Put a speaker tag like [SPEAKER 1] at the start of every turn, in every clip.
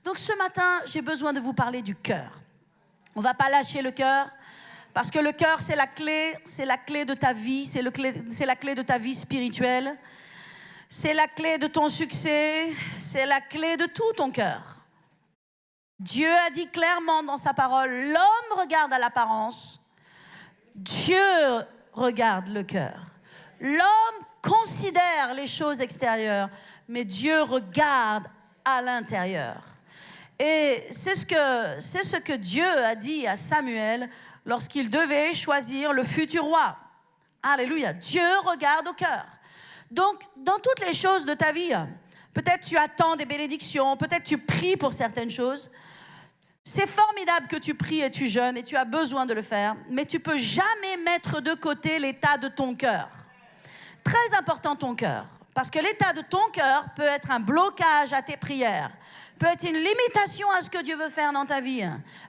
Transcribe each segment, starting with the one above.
[SPEAKER 1] Donc ce matin, j'ai besoin de vous parler du cœur. On ne va pas lâcher le cœur, parce que le cœur, c'est la clé de ta vie, c'est la clé de ta vie spirituelle, c'est la clé de ton succès, c'est la clé de tout ton cœur. Dieu a dit clairement dans sa parole, l'homme regarde à l'apparence, Dieu regarde le cœur. L'homme considère les choses extérieures, mais Dieu regarde à l'intérieur. Et c'est ce que Dieu a dit à Samuel lorsqu'il devait choisir le futur roi. Alléluia, Dieu regarde au cœur. Donc, dans toutes les choses de ta vie, peut-être tu attends des bénédictions, peut-être tu pries pour certaines choses. C'est formidable que tu pries et tu jeûnes et tu as besoin de le faire, mais tu ne peux jamais mettre de côté l'état de ton cœur. Très important ton cœur, parce que l'état de ton cœur peut être un blocage à tes prières, peut être une limitation à ce que Dieu veut faire dans ta vie.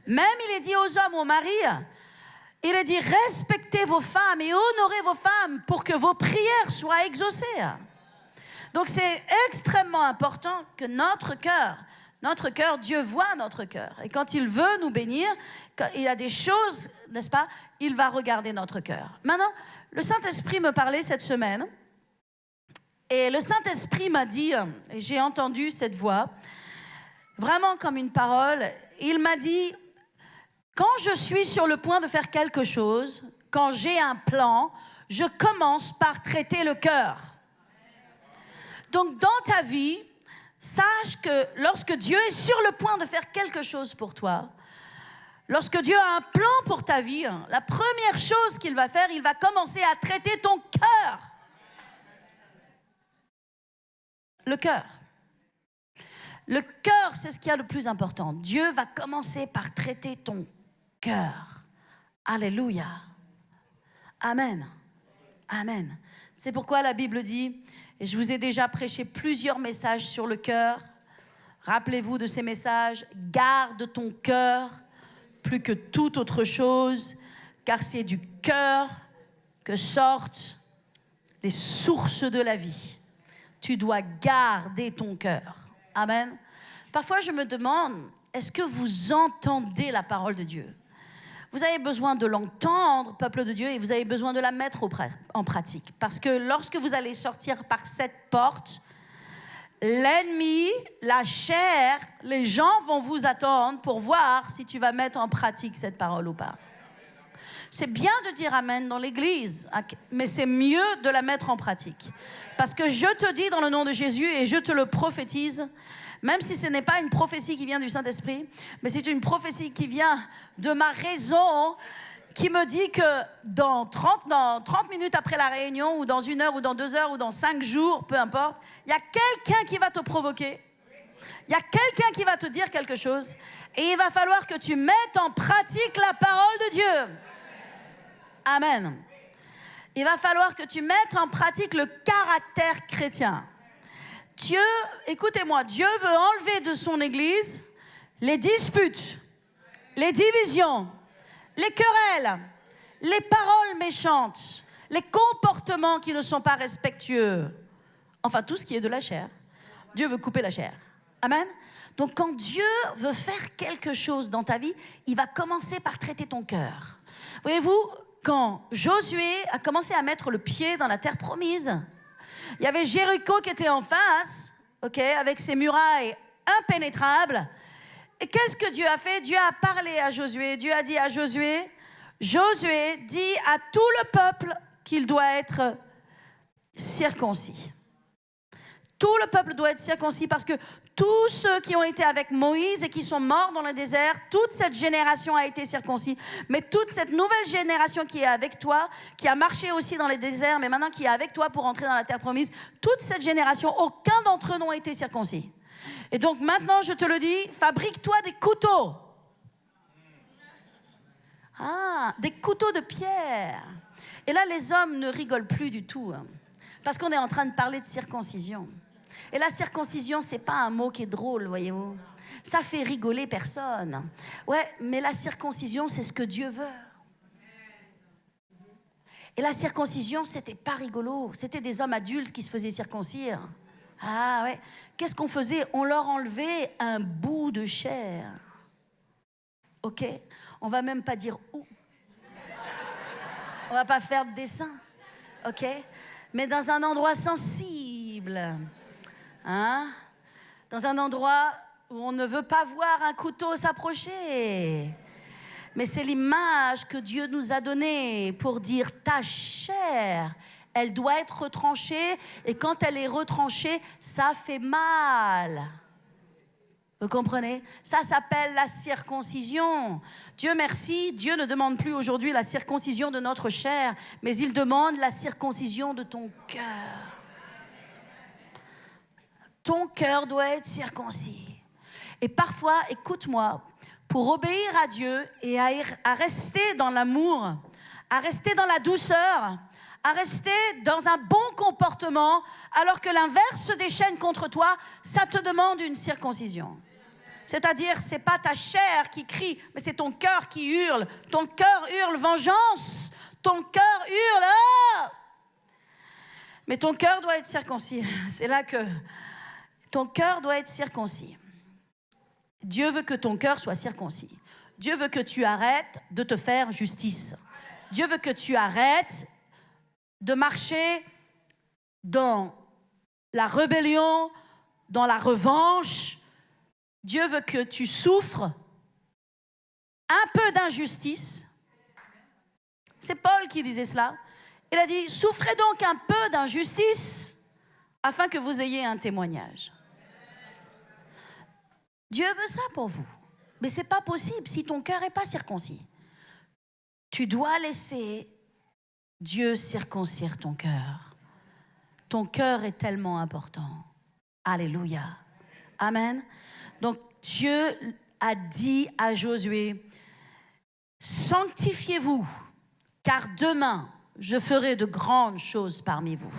[SPEAKER 1] Même il est dit aux hommes, aux maris, il est dit respectez vos femmes et honorez vos femmes pour que vos prières soient exaucées. Donc c'est extrêmement important que notre cœur, Dieu voit notre cœur. Et quand il veut nous bénir, quand il a des choses, n'est-ce pas, il va regarder notre cœur. Maintenant, le Saint-Esprit me parlait cette semaine. Et le Saint-Esprit m'a dit, et j'ai entendu cette voix, vraiment comme une parole, il m'a dit, quand je suis sur le point de faire quelque chose, quand j'ai un plan, je commence par traiter le cœur. Donc dans ta vie, sache que lorsque Dieu est sur le point de faire quelque chose pour toi, lorsque Dieu a un plan pour ta vie, la première chose qu'il va faire, il va commencer à traiter ton cœur. Le cœur. Le cœur, c'est ce qu'il y a de plus important. Dieu va commencer par traiter ton cœur. Alléluia. Amen. Amen. C'est pourquoi la Bible dit, et je vous ai déjà prêché plusieurs messages sur le cœur. Rappelez-vous de ces messages. Garde ton cœur plus que toute autre chose, car c'est du cœur que sortent les sources de la vie. Tu dois garder ton cœur. Amen. Parfois, je me demande, est-ce que vous entendez la parole de Dieu? Vous avez besoin de l'entendre, peuple de Dieu, et vous avez besoin de la mettre en pratique. Parce que lorsque vous allez sortir par cette porte, l'ennemi, la chair, les gens vont vous attendre pour voir si tu vas mettre en pratique cette parole ou pas. C'est bien de dire amen dans l'église, mais c'est mieux de la mettre en pratique. Parce que je te dis dans le nom de Jésus et je te le prophétise, même si ce n'est pas une prophétie qui vient du Saint-Esprit, mais c'est une prophétie qui vient de ma raison, qui me dit que dans 30 minutes après la réunion, ou dans 1 heure, ou dans 2 heures, ou dans 5 jours, peu importe, il y a quelqu'un qui va te provoquer. Il y a quelqu'un qui va te dire quelque chose. Et il va falloir que tu mettes en pratique la parole de Dieu. Amen. Il va falloir que tu mettes en pratique le caractère chrétien. Dieu, écoutez-moi, Dieu veut enlever de son Église les disputes, les divisions, les querelles, les paroles méchantes, les comportements qui ne sont pas respectueux. Enfin, tout ce qui est de la chair. Dieu veut couper la chair. Amen. Donc, quand Dieu veut faire quelque chose dans ta vie, il va commencer par traiter ton cœur. Voyez-vous, quand Josué a commencé à mettre le pied dans la terre promise, il y avait Jéricho qui était en face, avec ses murailles impénétrables. Et qu'est-ce que Dieu a fait? Dieu a parlé à Josué. Dieu a dit à Josué, Josué dit à tout le peuple qu'il doit être circoncis. Tout le peuple doit être circoncis parce que tous ceux qui ont été avec Moïse et qui sont morts dans le désert, toute cette génération a été circoncis. Mais toute cette nouvelle génération qui est avec toi, qui a marché aussi dans les déserts, mais maintenant qui est avec toi pour entrer dans la terre promise, toute cette génération, aucun d'entre eux n'ont été circoncis. Et donc maintenant, je te le dis, fabrique-toi des couteaux. Des couteaux de pierre. Et là, les hommes ne rigolent plus du tout, parce qu'on est en train de parler de circoncision. Et la circoncision, c'est pas un mot qui est drôle, voyez-vous. Ça fait rigoler personne. Ouais, mais la circoncision, c'est ce que Dieu veut. Et la circoncision, c'était pas rigolo. C'était des hommes adultes qui se faisaient circoncire. Ah ouais. Qu'est-ce qu'on faisait? On leur enlevait un bout de chair. Ok? On va même pas dire où. On va pas faire de dessin. Ok? Mais dans un endroit sensible. Hein? Dans un endroit où on ne veut pas voir un couteau s'approcher. Mais c'est l'image que Dieu nous a donnée pour dire ta chair, elle doit être retranchée, et quand elle est retranchée, ça fait mal. Vous comprenez? Ça s'appelle la circoncision. Dieu merci, Dieu ne demande plus aujourd'hui la circoncision de notre chair, mais il demande la circoncision de ton cœur. Ton cœur doit être circoncis. Et parfois, écoute-moi, pour obéir à Dieu et à rester dans l'amour, à rester dans la douceur, à rester dans un bon comportement, alors que l'inverse se déchaîne contre toi, ça te demande une circoncision. C'est-à-dire, c'est pas ta chair qui crie, mais c'est ton cœur qui hurle. Ton cœur hurle vengeance. Ton cœur hurle. Ah! Mais ton cœur doit être circoncis. C'est là que ton cœur doit être circoncis. Dieu veut que ton cœur soit circoncis. Dieu veut que tu arrêtes de te faire justice. Dieu veut que tu arrêtes de marcher dans la rébellion, dans la revanche. Dieu veut que tu souffres un peu d'injustice. C'est Paul qui disait cela. Il a dit, souffrez donc un peu d'injustice afin que vous ayez un témoignage. Dieu veut ça pour vous. Mais ce n'est pas possible si ton cœur n'est pas circoncis. Tu dois laisser Dieu circoncire ton cœur. Ton cœur est tellement important. Alléluia. Amen. Donc Dieu a dit à Josué, sanctifiez-vous, car demain, je ferai de grandes choses parmi vous.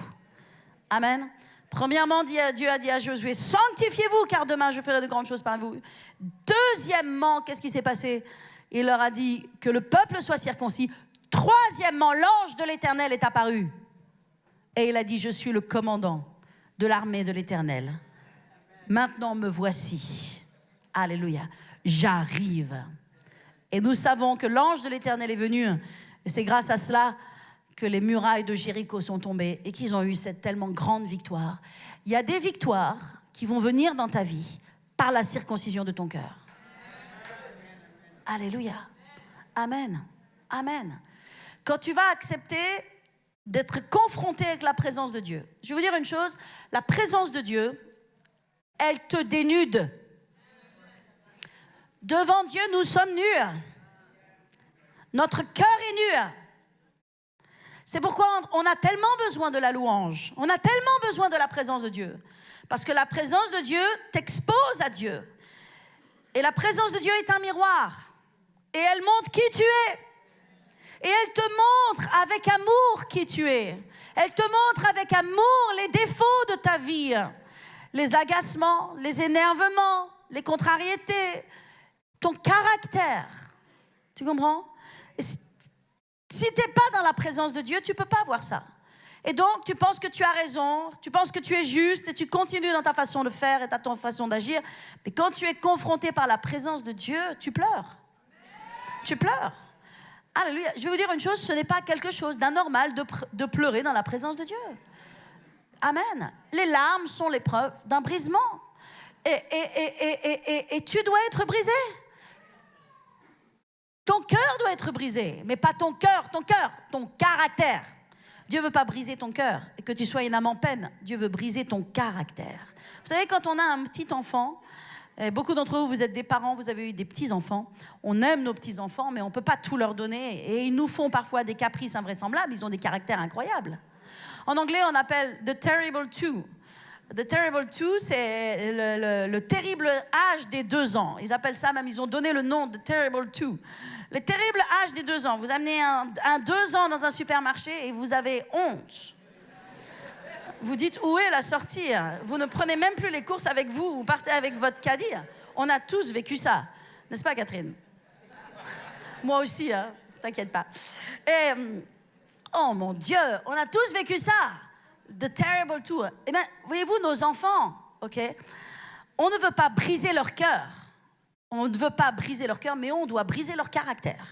[SPEAKER 1] Amen. Premièrement, Dieu a dit à Josué, sanctifiez-vous, car demain, je ferai de grandes choses parmi vous. Deuxièmement, qu'est-ce qui s'est passé? Il leur a dit que le peuple soit circoncis. Troisièmement, l'ange de l'Éternel est apparu. Et il a dit, je suis le commandant de l'armée de l'Éternel. Maintenant, me voici. Alléluia. J'arrive. Et nous savons que l'ange de l'Éternel est venu. Et c'est grâce à cela que les murailles de Jéricho sont tombées et qu'ils ont eu cette tellement grande victoire. Il y a des victoires qui vont venir dans ta vie par la circoncision de ton cœur. Alléluia. Amen. Amen. Quand tu vas accepter d'être confronté avec la présence de Dieu, je vais vous dire une chose, la présence de Dieu, elle te dénude. Devant Dieu, nous sommes nus. Notre cœur est nu. C'est pourquoi on a tellement besoin de la louange. On a tellement besoin de la présence de Dieu. Parce que la présence de Dieu t'expose à Dieu. Et la présence de Dieu est un miroir. Et elle montre qui tu es. Et elle te montre avec amour qui tu es. Elle te montre avec amour les défauts de ta vie. Les agacements, les énervements, les contrariétés, ton caractère. Tu comprends? Et si tu n'es pas dans la présence de Dieu, tu ne peux pas voir ça. Et donc, tu penses que tu as raison, tu penses que tu es juste et tu continues dans ta façon de faire et dans ta façon d'agir. Mais quand tu es confronté par la présence de Dieu, tu pleures. Tu pleures. Alléluia. Je vais vous dire une chose, ce n'est pas quelque chose d'anormal de pleurer dans la présence de Dieu. Amen. Les larmes sont l'épreuve d'un brisement. Et tu dois être brisé. Ton cœur doit être brisé, mais pas ton cœur, ton caractère. Dieu ne veut pas briser ton cœur et que tu sois une âme en peine. Dieu veut briser ton caractère. Vous savez, quand on a un petit enfant, et beaucoup d'entre vous, vous êtes des parents, vous avez eu des petits-enfants. On aime nos petits-enfants, mais on ne peut pas tout leur donner. Et ils nous font parfois des caprices invraisemblables. Ils ont des caractères incroyables. En anglais, on appelle « the terrible two ». The terrible two, c'est le terrible âge des 2 ans. Ils appellent ça, même ils ont donné le nom de terrible two. Le terrible âge des 2 ans. Vous amenez un 2 ans dans un supermarché et vous avez honte. Vous dites, où est la sortie? Vous ne prenez même plus les courses avec vous, vous partez avec votre caddie. On a tous vécu ça. N'est-ce pas, Catherine? Moi aussi, t'inquiète pas. Et, oh mon Dieu, on a tous vécu ça. The terrible two. Eh bien, voyez-vous, nos enfants, ok, on ne veut pas briser leur cœur. On ne veut pas briser leur cœur, mais on doit briser leur caractère.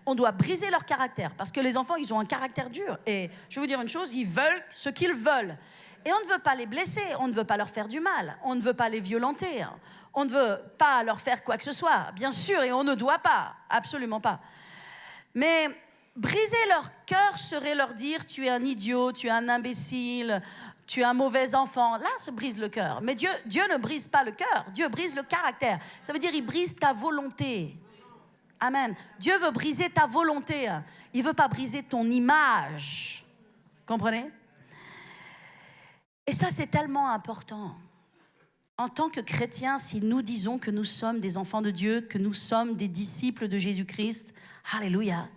[SPEAKER 1] On doit briser leur caractère, parce que les enfants, ils ont un caractère dur. Et je vais vous dire une chose, ils veulent ce qu'ils veulent. Et on ne veut pas les blesser, on ne veut pas leur faire du mal, on ne veut pas les violenter, on ne veut pas leur faire quoi que ce soit, bien sûr, et on ne doit pas, absolument pas. Mais briser leur cœur serait leur dire, tu es un idiot, tu es un imbécile, tu es un mauvais enfant. Là se brise le cœur. Mais Dieu ne brise pas le cœur, Dieu brise le caractère. Ça veut dire, il brise ta volonté. Amen. Dieu veut briser ta volonté. Il ne veut pas briser ton image. Comprenez? Et ça, c'est tellement important. En tant que chrétiens, si nous disons que nous sommes des enfants de Dieu, que nous sommes des disciples de Jésus-Christ, alléluia,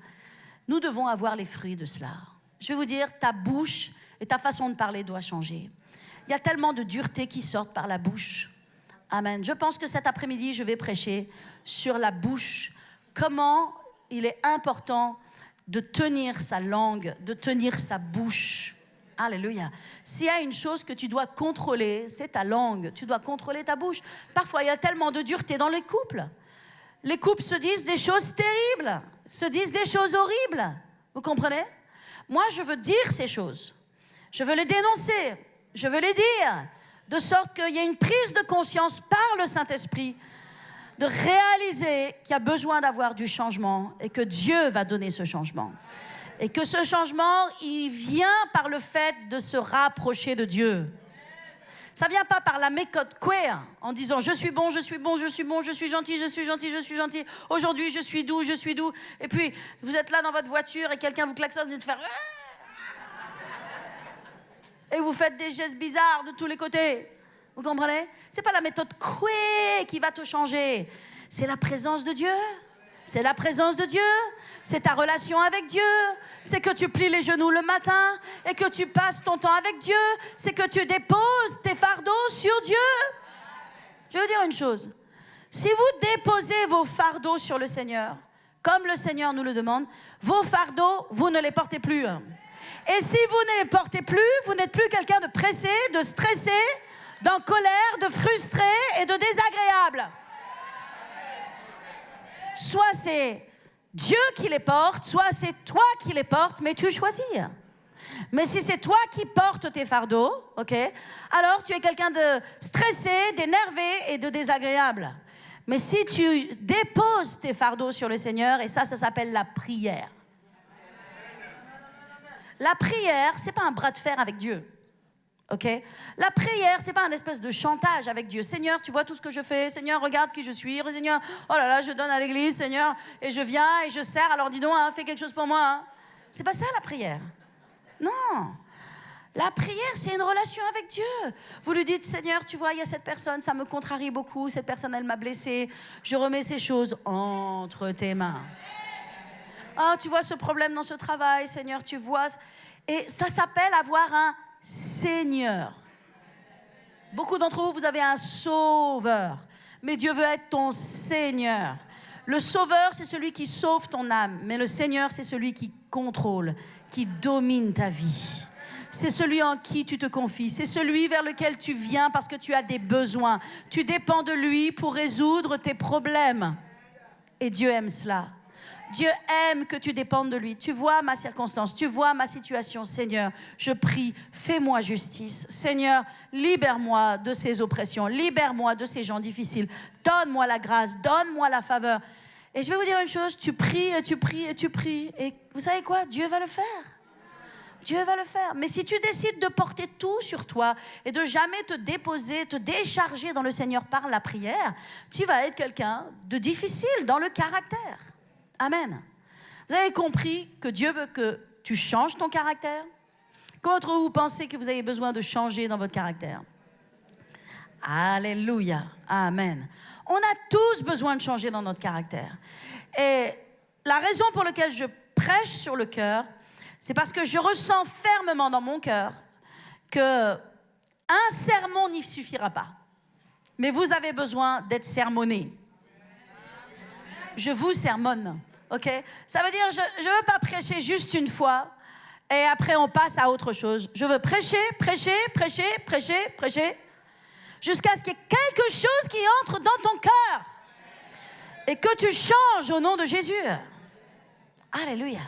[SPEAKER 1] nous devons avoir les fruits de cela. Je vais vous dire, ta bouche et ta façon de parler doit changer. Il y a tellement de dureté qui sortent par la bouche. Amen. Je pense que cet après-midi, je vais prêcher sur la bouche. Comment il est important de tenir sa langue, de tenir sa bouche. Alléluia. S'il y a une chose que tu dois contrôler, c'est ta langue. Tu dois contrôler ta bouche. Parfois, il y a tellement de dureté dans les couples. Les couples se disent des choses terribles, se disent des choses horribles. Vous comprenez? Moi, je veux dire ces choses. Je veux les dénoncer. Je veux les dire. De sorte qu'il y ait une prise de conscience par le Saint-Esprit de réaliser qu'il y a besoin d'avoir du changement et que Dieu va donner ce changement. Et que ce changement, il vient par le fait de se rapprocher de Dieu. Ça ne vient pas par la méthode queer, en disant je suis bon, je suis bon, je suis bon, je suis gentil, je suis gentil, je suis gentil. Aujourd'hui, je suis doux, je suis doux. Et puis, vous êtes là dans votre voiture et quelqu'un vous klaxonne et vous fait... Et vous faites des gestes bizarres de tous les côtés. Vous comprenez? Ce n'est pas la méthode queer qui va te changer. C'est la présence de Dieu. C'est la présence de Dieu. C'est ta relation avec Dieu. C'est que tu plies les genoux le matin et que tu passes ton temps avec Dieu. C'est que tu déposes tes fardeaux sur Dieu. Je veux dire une chose. Si vous déposez vos fardeaux sur le Seigneur, comme le Seigneur nous le demande, vos fardeaux, vous ne les portez plus. Et si vous ne les portez plus, vous n'êtes plus quelqu'un de pressé, de stressé, d'en colère, de frustré et de désagréable. Soit c'est Dieu qui les porte, soit c'est toi qui les portes, mais tu choisis. Mais si c'est toi qui portes tes fardeaux, ok, alors tu es quelqu'un de stressé, d'énervé et de désagréable. Mais si tu déposes tes fardeaux sur le Seigneur, et ça s'appelle la prière. La prière, c'est pas un bras de fer avec Dieu. Ok? La prière, c'est pas un espèce de chantage avec Dieu. Seigneur, tu vois tout ce que je fais. Seigneur, regarde qui je suis. Seigneur, oh là là, je donne à l'église, Seigneur, et je viens et je sers. Alors dis donc, hein, fais quelque chose pour moi. Hein. C'est pas ça la prière. Non. La prière, c'est une relation avec Dieu. Vous lui dites, Seigneur, tu vois, il y a cette personne, ça me contrarie beaucoup. Cette personne, elle m'a blessée. Je remets ces choses entre tes mains. Oh, tu vois ce problème dans ce travail, Seigneur, tu vois. Et ça s'appelle avoir un Seigneur. Beaucoup d'entre vous, vous avez un sauveur. Mais Dieu veut être ton Seigneur. Le sauveur, c'est celui qui sauve ton âme. Mais le Seigneur, c'est celui qui contrôle, qui domine ta vie. C'est celui en qui tu te confies. C'est celui vers lequel tu viens parce que tu as des besoins. Tu dépends de lui pour résoudre tes problèmes. Et Dieu aime cela. Dieu aime que tu dépendes de lui. Tu vois ma circonstance, tu vois ma situation. Seigneur, je prie, fais-moi justice. Seigneur, libère-moi de ces oppressions. Libère-moi de ces gens difficiles. Donne-moi la grâce, donne-moi la faveur. Et je vais vous dire une chose, tu pries et tu pries et tu pries. Et vous savez quoi? Dieu va le faire. Dieu va le faire. Mais si tu décides de porter tout sur toi et de jamais te déposer, te décharger dans le Seigneur par la prière, tu vas être quelqu'un de difficile dans le caractère. Amen. Vous avez compris que Dieu veut que tu changes ton caractère? Comment vous pensez que vous avez besoin de changer dans votre caractère? Alléluia. Amen. On a tous besoin de changer dans notre caractère. Et la raison pour laquelle je prêche sur le cœur, c'est parce que je ressens fermement dans mon cœur qu'un sermon n'y suffira pas. Mais vous avez besoin d'être sermonné. Je vous sermonne, ok? Ça veut dire, je ne veux pas prêcher juste une fois et après on passe à autre chose. Je veux prêcher, jusqu'à ce qu'il y ait quelque chose qui entre dans ton cœur et que tu changes au nom de Jésus. Alléluia.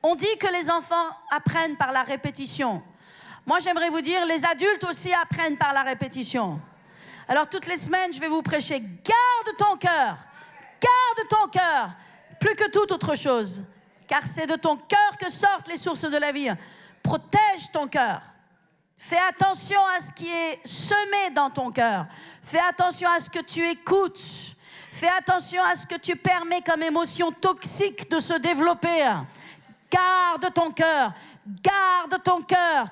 [SPEAKER 1] On dit que les enfants apprennent par la répétition. Moi, j'aimerais vous dire, les adultes aussi apprennent par la répétition. Alors, toutes les semaines, je vais vous prêcher. Garde ton cœur, plus que toute autre chose. Car c'est de ton cœur que sortent les sources de la vie. Protège ton cœur. Fais attention à ce qui est semé dans ton cœur. Fais attention à ce que tu écoutes. Fais attention à ce que tu permets comme émotion toxique de se développer. Garde ton cœur. Garde ton cœur.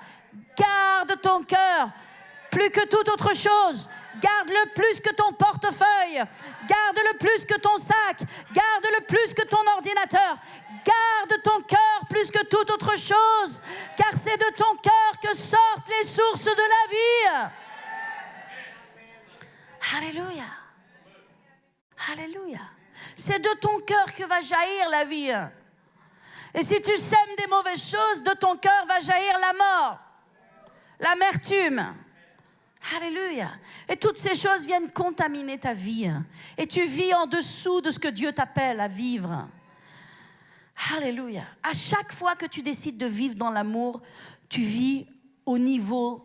[SPEAKER 1] Garde ton cœur. Plus que toute autre chose. Garde-le plus que ton portefeuille. Garde-le plus que ton sac. Garde-le plus que ton ordinateur. Garde ton cœur plus que toute autre chose. Car c'est de ton cœur que sortent les sources de la vie. Alléluia. Alléluia. C'est de ton cœur que va jaillir la vie. Et si tu sèmes des mauvaises choses, de ton cœur va jaillir la mort, l'amertume. Alléluia. Et toutes ces choses viennent contaminer ta vie. Et tu vis en dessous de ce que Dieu t'appelle à vivre. Alléluia. À chaque fois que tu décides de vivre dans l'amour, tu vis au niveau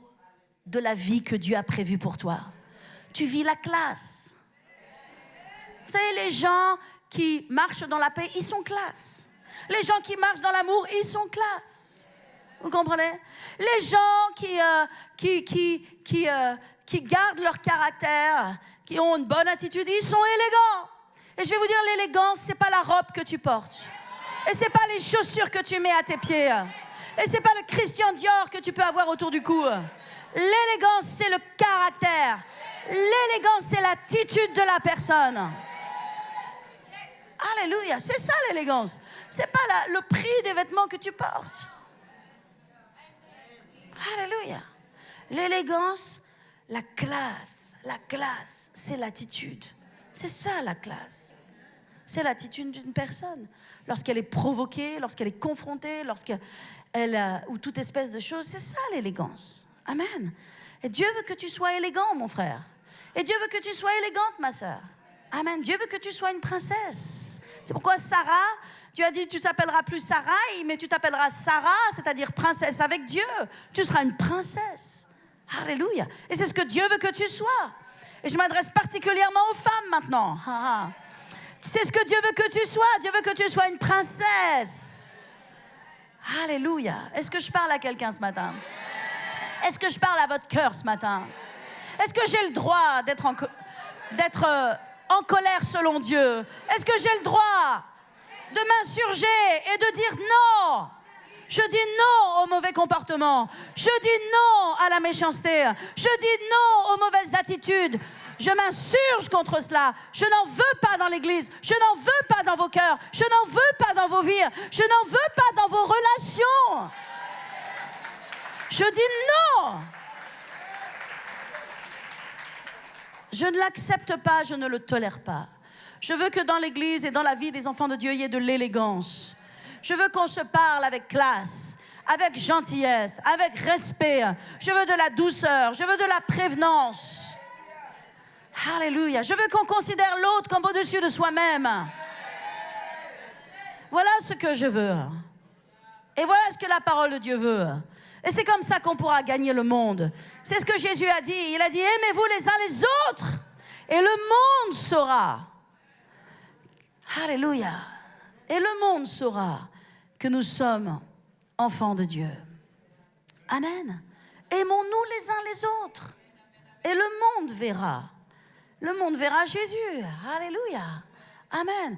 [SPEAKER 1] de la vie que Dieu a prévue pour toi. Tu vis la classe. Vous savez, les gens qui marchent dans la paix, ils sont classe. Les gens qui marchent dans l'amour, ils sont classe. Vous comprenez? Les gens qui gardent leur caractère, qui ont une bonne attitude, ils sont élégants. Et je vais vous dire, l'élégance, c'est pas la robe que tu portes. Et c'est pas les chaussures que tu mets à tes pieds. Et c'est pas le Christian Dior que tu peux avoir autour du cou. L'élégance, c'est le caractère. L'élégance, c'est l'attitude de la personne. Alléluia, c'est ça l'élégance. C'est pas le prix des vêtements que tu portes. Alléluia. L'élégance, la classe, c'est l'attitude. C'est ça la classe. C'est l'attitude d'une personne. Lorsqu'elle est provoquée, lorsqu'elle est confrontée, ou toute espèce de chose, c'est ça l'élégance. Amen. Et Dieu veut que tu sois élégant, mon frère. Et Dieu veut que tu sois élégante, ma sœur. Amen. Dieu veut que tu sois une princesse. C'est pourquoi Sarah, Dieu a dit, tu s'appelleras plus Sarai, mais tu t'appelleras Sarah, c'est-à-dire princesse avec Dieu. Tu seras une princesse. Alléluia. Et c'est ce que Dieu veut que tu sois. Et je m'adresse particulièrement aux femmes maintenant. C'est ce que Dieu veut que tu sois. Dieu veut que tu sois une princesse. Alléluia. Est-ce que je parle à quelqu'un ce matin? Est-ce que je parle à votre cœur ce matin? Est-ce que j'ai le droit d'être en colère selon Dieu? Est-ce que j'ai le droit de m'insurger et de dire non? Je dis non au mauvais comportement. Je dis non à la méchanceté. Je dis non aux mauvaises attitudes. Je m'insurge contre cela. Je n'en veux pas dans l'Église. Je n'en veux pas dans vos cœurs. Je n'en veux pas dans vos vies. Je n'en veux pas dans vos relations. Je dis non. Je ne l'accepte pas, je ne le tolère pas. Je veux que dans l'Église et dans la vie des enfants de Dieu, il y ait de l'élégance. Je veux qu'on se parle avec classe, avec gentillesse, avec respect. Je veux de la douceur, je veux de la prévenance. Alléluia. Je veux qu'on considère l'autre comme au-dessus de soi-même. Voilà ce que je veux. Et voilà ce que la parole de Dieu veut. Et c'est comme ça qu'on pourra gagner le monde. C'est ce que Jésus a dit. Il a dit, aimez-vous les uns les autres et le monde saura. Alléluia. Et le monde saura que nous sommes enfants de Dieu. Amen. Aimons-nous les uns les autres. Et le monde verra. Le monde verra Jésus. Alléluia. Amen.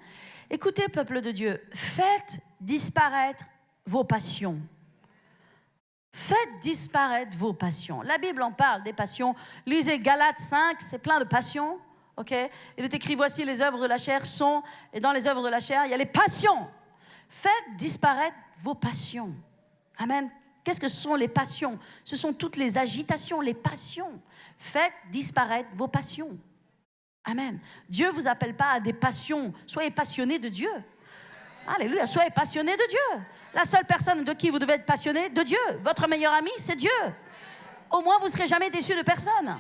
[SPEAKER 1] Écoutez, peuple de Dieu, faites disparaître vos passions. Faites disparaître vos passions. La Bible en parle des passions. Lisez Galates 5, c'est plein de passions. Okay? Il est écrit, voici les œuvres de la chair sont, et dans les œuvres de la chair, il y a les passions. Faites disparaître vos passions. Amen. Qu'est-ce que ce sont les passions? Ce sont toutes les agitations, les passions. Faites disparaître vos passions. Amen. Dieu ne vous appelle pas à des passions. Soyez passionnés de Dieu. Alléluia, soyez passionnés de Dieu. La seule personne de qui vous devez être passionné, de Dieu. Votre meilleur ami, c'est Dieu. Au moins, vous ne serez jamais déçus de personne.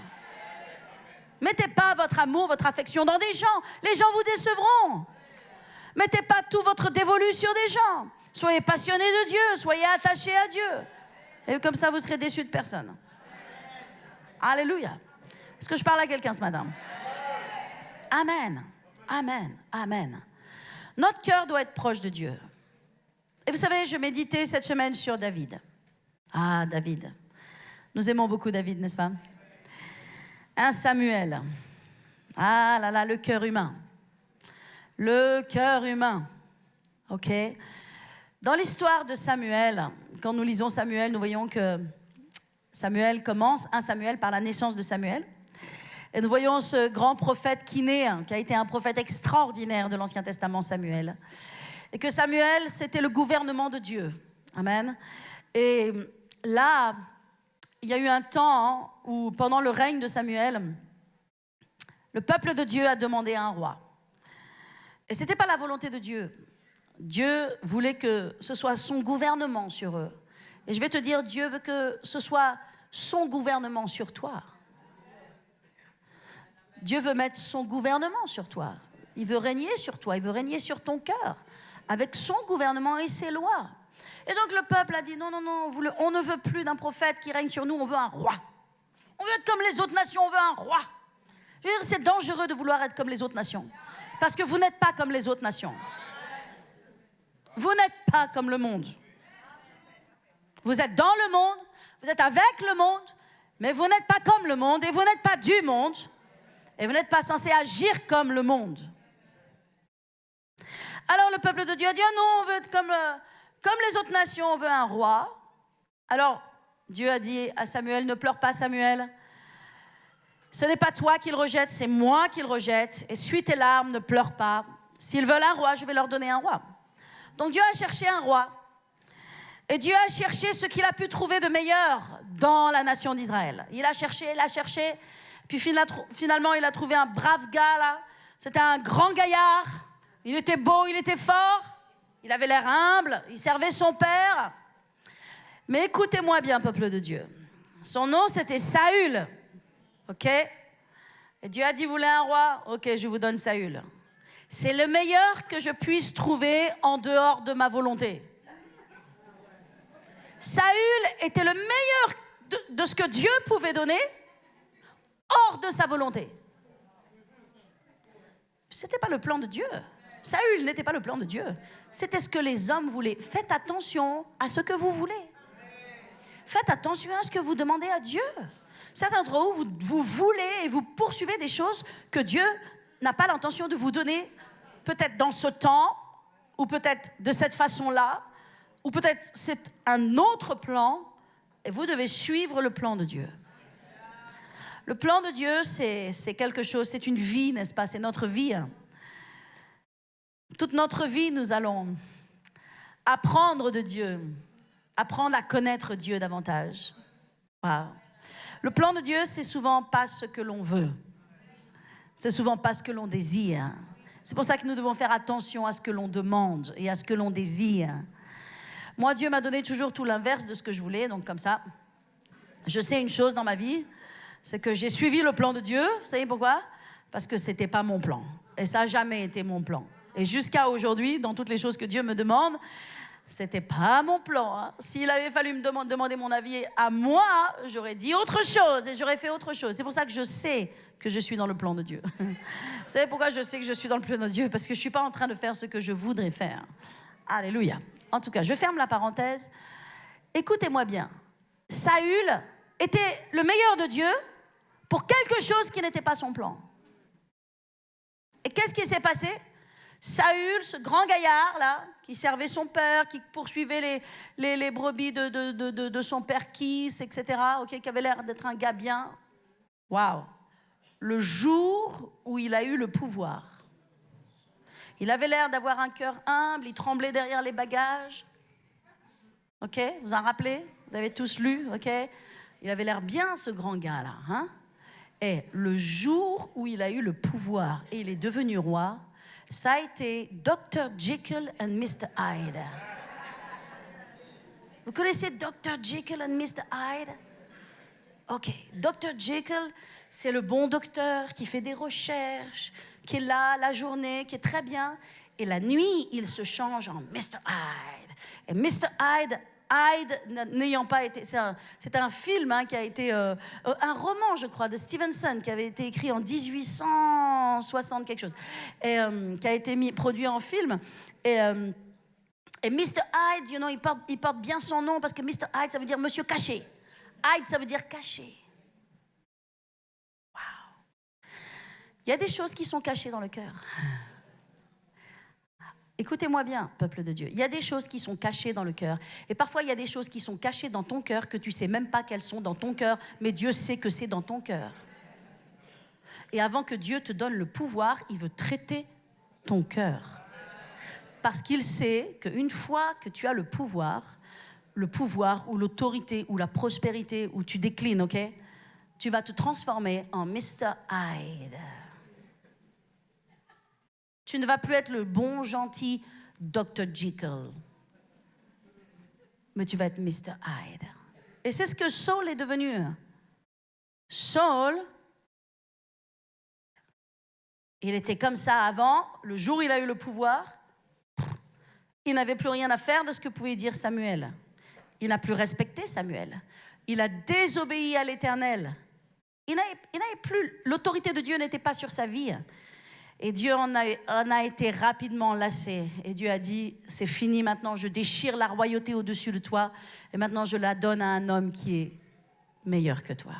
[SPEAKER 1] Mettez pas votre amour, votre affection dans des gens. Les gens vous décevront. Mettez pas tout votre dévolu sur des gens. Soyez passionnés de Dieu, soyez attachés à Dieu. Et comme ça, vous serez déçus de personne. Alléluia. Est-ce que je parle à quelqu'un ce matin? Amen. Amen. Amen. Notre cœur doit être proche de Dieu. Et vous savez, je méditais cette semaine sur David. Ah, David. Nous aimons beaucoup David, n'est-ce pas? Un Samuel. Ah là là, le cœur humain. Le cœur humain. OK? Dans l'histoire de Samuel, quand nous lisons Samuel, nous voyons que Samuel commence, 1 Samuel, par la naissance de Samuel. Et nous voyons ce grand prophète qui naît, qui a été un prophète extraordinaire de l'Ancien Testament, Samuel. Et que Samuel, c'était le gouvernement de Dieu. Amen. Et là, il y a eu un temps où, pendant le règne de Samuel, le peuple de Dieu a demandé un roi. Et ce n'était pas la volonté de Dieu. Dieu voulait que ce soit son gouvernement sur eux. Et je vais te dire, Dieu veut que ce soit son gouvernement sur toi. Dieu veut mettre son gouvernement sur toi. Il veut régner sur toi, il veut régner sur ton cœur, avec son gouvernement et ses lois. Et donc le peuple a dit, non, on ne veut plus d'un prophète qui règne sur nous, on veut un roi. On veut être comme les autres nations, on veut un roi. Je veux dire, c'est dangereux de vouloir être comme les autres nations. Parce que vous n'êtes pas comme les autres nations. Vous n'êtes pas comme le monde. Vous êtes dans le monde, vous êtes avec le monde, mais vous n'êtes pas comme le monde et vous n'êtes pas du monde. Et vous n'êtes pas censé agir comme le monde. Alors le peuple de Dieu a dit, oh non, on veut être comme les autres nations, on veut un roi. Alors Dieu a dit à Samuel, ne pleure pas Samuel. Ce n'est pas toi qu'il rejette, c'est moi qu'il rejette. Essuie tes larmes, ne pleure pas. S'ils veulent un roi, je vais leur donner un roi. Donc Dieu a cherché un roi. Et Dieu a cherché ce qu'il a pu trouver de meilleur dans la nation d'Israël. Il a cherché. Puis finalement, il a trouvé un brave gars là. C'était un grand gaillard. Il était beau, il était fort. Il avait l'air humble. Il servait son père. Mais écoutez-moi bien, peuple de Dieu. Son nom, c'était Saül. OK? Et Dieu a dit, vous voulez un roi? OK, je vous donne Saül. C'est le meilleur que je puisse trouver en dehors de ma volonté. Saül était le meilleur de ce que Dieu pouvait donner hors de sa volonté. Ce n'était pas le plan de Dieu. Saül n'était pas le plan de Dieu. C'était ce que les hommes voulaient. Faites attention à ce que vous voulez. Faites attention à ce que vous demandez à Dieu. Certains d'entre vous, vous voulez et vous poursuivez des choses que Dieu n'a pas l'intention de vous donner, peut-être dans ce temps, ou peut-être de cette façon-là, ou peut-être c'est un autre plan, et vous devez suivre le plan de Dieu. Le plan de Dieu, c'est quelque chose, c'est une vie, n'est-ce pas? C'est notre vie. Toute notre vie, nous allons apprendre de Dieu, apprendre à connaître Dieu davantage. Wow. Le plan de Dieu, c'est souvent pas ce que l'on veut. C'est souvent pas ce que l'on désire. C'est pour ça que nous devons faire attention à ce que l'on demande et à ce que l'on désire. Moi, Dieu m'a donné toujours tout l'inverse de ce que je voulais, donc comme ça, je sais une chose dans ma vie, c'est que j'ai suivi le plan de Dieu. Vous savez pourquoi? Parce que c'était pas mon plan. Et ça n'a jamais été mon plan. Et jusqu'à aujourd'hui, dans toutes les choses que Dieu me demande, c'était pas mon plan. Hein. S'il avait fallu me demander mon avis à moi, j'aurais dit autre chose et j'aurais fait autre chose. C'est pour ça que je sais que je suis dans le plan de Dieu. Vous savez pourquoi je sais que je suis dans le plan de Dieu? Parce que je ne suis pas en train de faire ce que je voudrais faire. Alléluia. En tout cas, je ferme la parenthèse. Écoutez-moi bien. Saül était le meilleur de Dieu pour quelque chose qui n'était pas son plan. Et qu'est-ce qui s'est passé? Saül, ce grand gaillard là, qui servait son père, qui poursuivait les brebis de son père Kis, etc., okay, qui avait l'air d'être un gars bien. Waouh! Le jour où il a eu le pouvoir, il avait l'air d'avoir un cœur humble, il tremblait derrière les bagages. Ok? Vous en rappelez? Vous avez tous lu? Ok? Il avait l'air bien, ce grand gars-là. Hein? Et le jour où il a eu le pouvoir et il est devenu roi, Ça a été Dr. Jekyll and Mr. Hyde. Vous connaissez Dr. Jekyll and Mr. Hyde? Ok, Dr. Jekyll, c'est le bon docteur qui fait des recherches, qui est là la journée, qui est très bien. Et la nuit, il se change en Mr. Hyde. Et Mr. Hyde n'ayant pas été... C'est un film qui a été... un roman, je crois, de Stevenson, qui avait été écrit en 1860 quelque chose, et qui a été produit en film. Et Mr. Hyde, il porte bien son nom, parce que Mr. Hyde, ça veut dire monsieur caché. Hyde, ça veut dire caché. Waouh. Il y a des choses qui sont cachées dans le cœur. Écoutez-moi bien, peuple de Dieu. Il y a des choses qui sont cachées dans le cœur. Et parfois, il y a des choses qui sont cachées dans ton cœur que tu ne sais même pas qu'elles sont dans ton cœur, mais Dieu sait que c'est dans ton cœur. Et avant que Dieu te donne le pouvoir, il veut traiter ton cœur. Parce qu'il sait qu'une fois que tu as le pouvoir ou l'autorité ou la prospérité, ou tu déclines, ok? Tu vas te transformer en Mr. Hyde. Tu ne vas plus être le bon, gentil Dr. Jekyll. Mais tu vas être Mr. Hyde. Et c'est ce que Saul est devenu. Saul, il était comme ça avant. Le jour où il a eu le pouvoir, il n'avait plus rien à faire de ce que pouvait dire Samuel. Il n'a plus respecté Samuel. Il a désobéi à l'Éternel. Il n'avait plus... L'autorité de Dieu n'était pas sur sa vie. Et Dieu en a été rapidement lassé. Et Dieu a dit, c'est fini maintenant, je déchire la royauté au-dessus de toi. Et maintenant, je la donne à un homme qui est meilleur que toi.